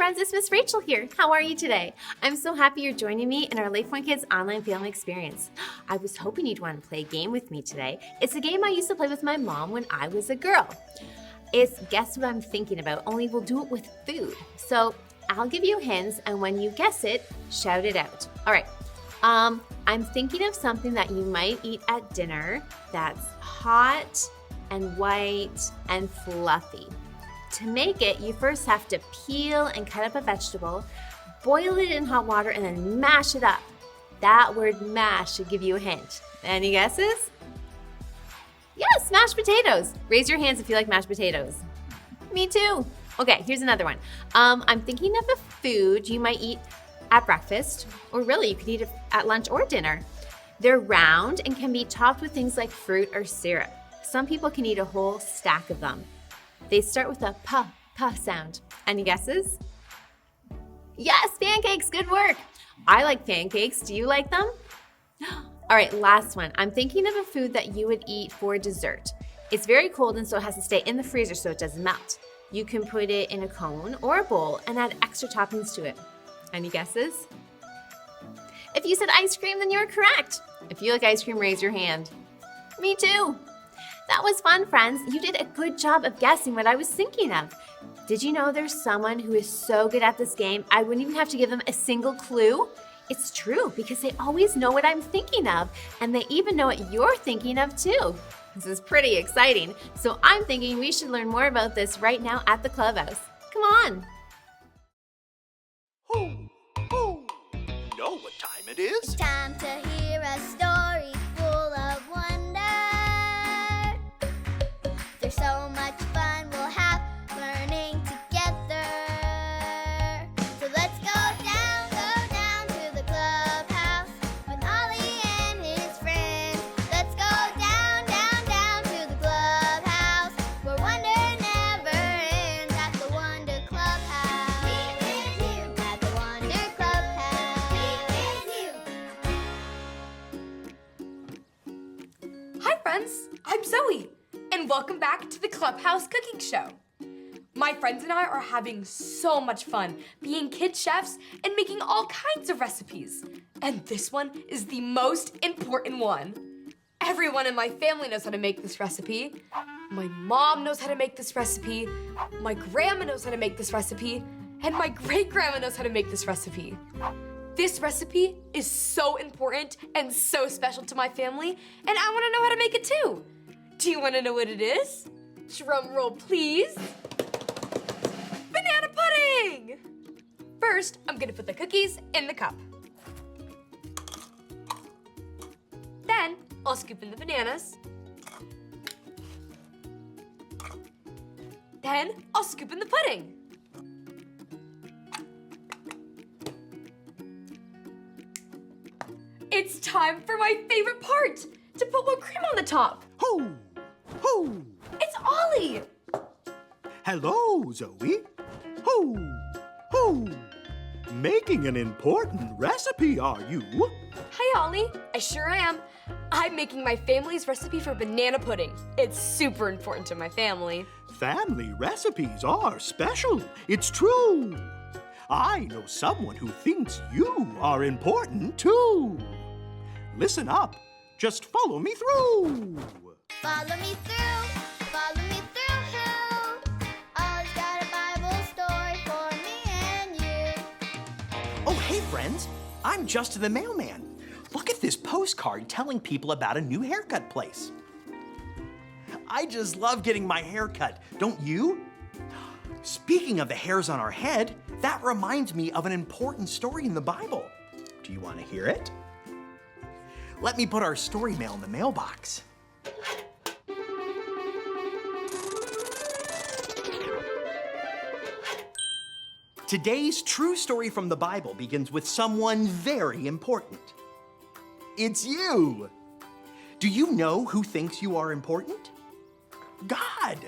friends, it's Miss Rachel here. How are you today? I'm so happy you're joining me in our LakePoint Kids online family experience. I was hoping you'd want to play a game with me today. It's a game I used to play with my mom when I was a girl. It's Guess What I'm Thinking About, only we'll do it with food. So I'll give you hints, and when you guess it, shout it out. All right. I'm thinking of something that you might eat at dinner that's hot and white and fluffy. To make it, you first have to peel and cut up a vegetable, boil it in hot water, and then mash it up. That word mash should give you a hint. Any guesses? Yes, mashed potatoes. Raise your hands if you like mashed potatoes. Me too. Okay, here's another one. I'm thinking of a food you might eat at breakfast, or really you could eat it at lunch or dinner. They're round and can be topped with things like fruit or syrup. Some people can eat a whole stack of them. They start with a puh, puh sound. Any guesses? Yes, pancakes, good work. I like pancakes, do you like them? All right, last one. I'm thinking of a food that you would eat for dessert. It's very cold and so it has to stay in the freezer so it doesn't melt. You can put it in a cone or a bowl and add extra toppings to it. Any guesses? If you said ice cream, then you're correct. If you like ice cream, raise your hand. Me too. That was fun, friends. You did a good job of guessing what I was thinking of. Did you know there's someone who is so good at this game, I wouldn't even have to give them a single clue? It's true, because they always know what I'm thinking of, and they even know what you're thinking of too. This is pretty exciting. So I'm thinking we should learn more about this right now at the clubhouse. Come on. You know what time it is? It's time to hear a story full of wonder. There's so much fun we'll have learning together. So let's go down to the clubhouse with Ollie and his friends. Let's go down to the clubhouse where wonder never ends at the Wonder Clubhouse. Meet with you at the Wonder Clubhouse. Meet with you. Hi friends, I'm Zoe, and welcome back to the Clubhouse Cooking Show. My friends and I are having so much fun being kid chefs and making all kinds of recipes. And this one is the most important one. Everyone in my family knows how to make this recipe. My mom knows how to make this recipe. My grandma knows how to make this recipe. And my great-grandma knows how to make this recipe. This recipe is so important and so special to my family, and I want to know how to make it too. Do you want to know what it is? Drum roll, please. Banana pudding! First, I'm going to put the cookies in the cup. Then, I'll scoop in the bananas. Then, I'll scoop in the pudding. It's time for my favorite part, to put whipped cream on the top. Ho! Ho! It's Ollie. Hello, Zoe. Ho! Ho! Making an important recipe, are you? Hi, Ollie. I sure am. I'm making my family's recipe for banana pudding. It's super important to my family. Family recipes are special. It's true. I know someone who thinks you are important too. Listen up. Just follow me through. Follow me through, follow me through. Ollie's got a Bible story for me and you. Oh, hey, friends. I'm Justin the mailman. Look at this postcard telling people about a new haircut place. I just love getting my hair cut, don't you? Speaking of the hairs on our head, that reminds me of an important story in the Bible. Do you want to hear it? Let me put our story mail in the mailbox. Today's true story from the Bible begins with someone very important. It's you. Do you know who thinks you are important? God.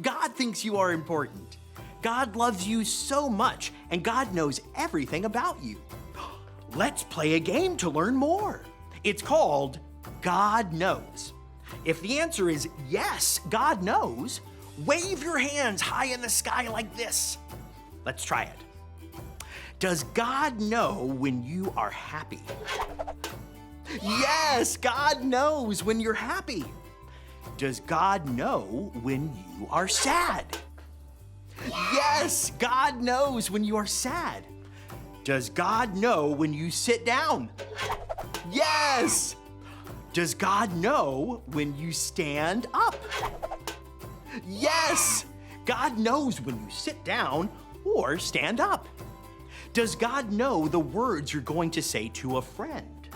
God thinks you are important. God loves you so much, and God knows everything about you. Let's play a game to learn more. It's called God Knows. If the answer is yes, God knows, wave your hands high in the sky like this. Let's try it. Does God know when you are happy? Yes, God knows when you're happy. Does God know when you are sad? Yes, God knows when you are sad. Does God know when you sit down? Yes! Does God know when you stand up? Yes! God knows when you sit down or stand up. Does God know the words you're going to say to a friend?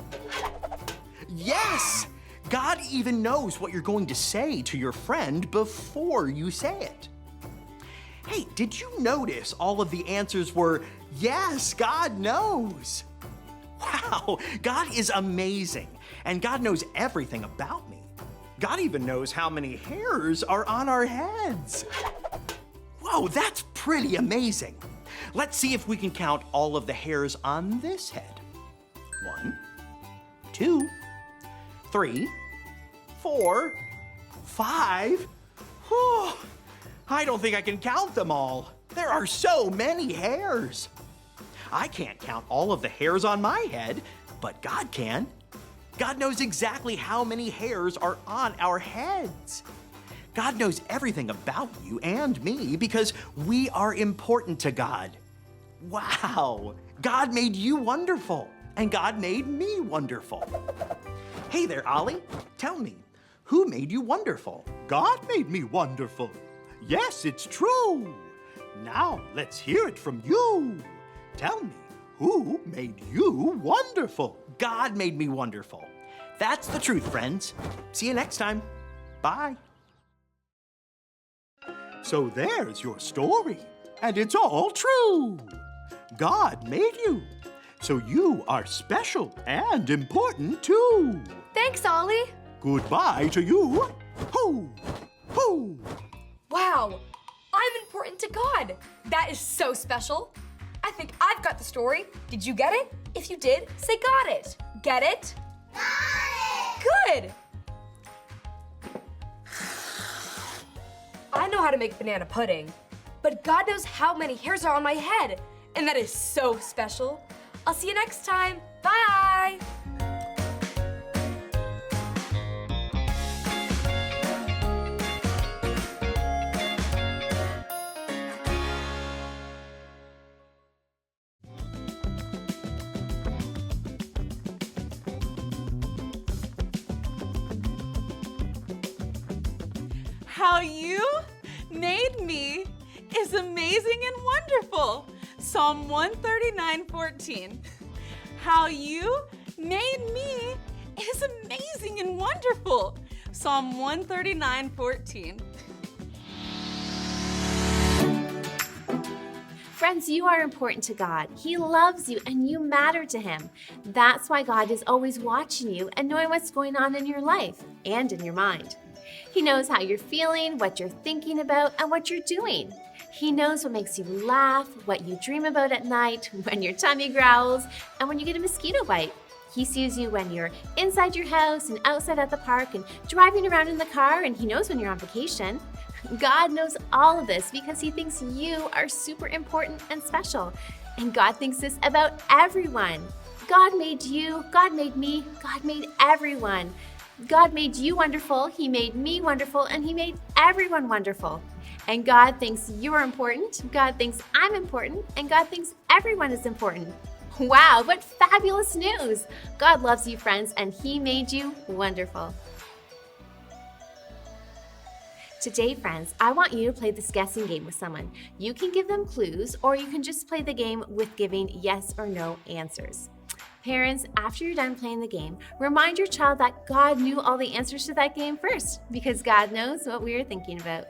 Yes! God even knows what you're going to say to your friend before you say it. Hey, did you notice all of the answers were, yes, God knows? Wow, God is amazing, and God knows everything about me. God even knows how many hairs are on our heads. Whoa, that's pretty amazing. Let's see if we can count all of the hairs on this head. 1, 2, 3, 4, 5. Whew, I don't think I can count them all. There are so many hairs. I can't count all of the hairs on my head, but God can. God knows exactly how many hairs are on our heads. God knows everything about you and me because we are important to God. Wow, God made you wonderful, and God made me wonderful. Hey there, Ollie. Tell me, who made you wonderful? God made me wonderful. Yes, it's true. Now let's hear it from you. Tell me, who made you wonderful? God made me wonderful. That's the truth, friends. See you next time. Bye. So there's your story, and it's all true. God made you, so you are special and important too. Thanks, Ollie. Goodbye to you. Hoo, hoo. Wow, I'm important to God. That is so special. I think I've got the story. Did you get it? If you did, say got it. Get it? Got it! Good. I know how to make banana pudding, but God knows how many hairs are on my head, and that is so special. I'll see you next time. Bye. How you made me is amazing and wonderful. Psalm 139:14. How you made me is amazing and wonderful. Psalm 139:14. Friends, you are important to God. He loves you and you matter to Him. That's why God is always watching you and knowing what's going on in your life and in your mind. He knows how you're feeling, what you're thinking about, and what you're doing. He knows what makes you laugh, what you dream about at night, when your tummy growls, and when you get a mosquito bite. He sees you when you're inside your house and outside at the park and driving around in the car, and He knows when you're on vacation. God knows all of this because He thinks you are super important and special. And God thinks this about everyone. God made you, God made me, God made everyone. God made you wonderful, He made me wonderful, and He made everyone wonderful. And God thinks you're important, God thinks I'm important, and God thinks everyone is important. Wow, what fabulous news! God loves you, friends, and He made you wonderful. Today, friends, I want you to play this guessing game with someone. You can give them clues, or you can just play the game with giving yes or no answers. Parents, after you're done playing the game, remind your child that God knew all the answers to that game first, because God knows what we are thinking about.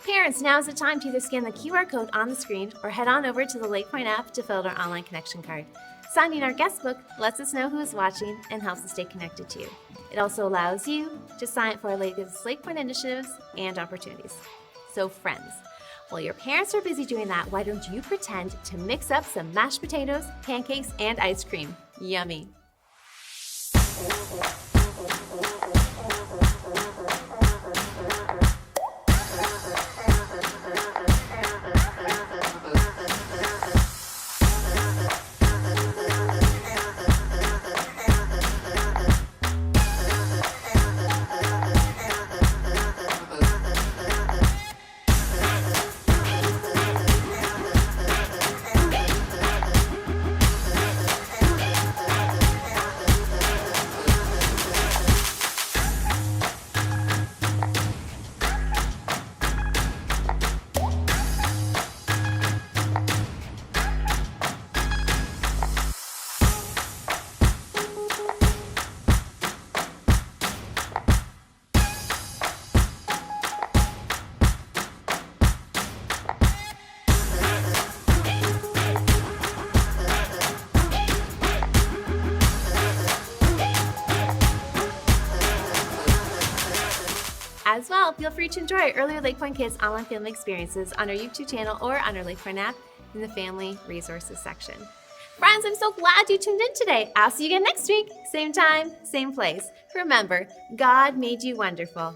Parents, now is the time to either scan the QR code on the screen or head on over to the LakePoint app to fill out our online connection card. Signing our guest book lets us know who is watching and helps us stay connected to you. It also allows you to sign up for our latest LakePoint initiatives and opportunities. So friends, while your parents are busy doing that, why don't you pretend to mix up some mashed potatoes, pancakes, and ice cream? Yummy. As well, feel free to enjoy earlier LakePoint Kids online family experiences on our YouTube channel or on our LakePoint app in the Family Resources section. Friends, I'm so glad you tuned in today. I'll see you again next week. Same time, same place. Remember, God made you wonderful.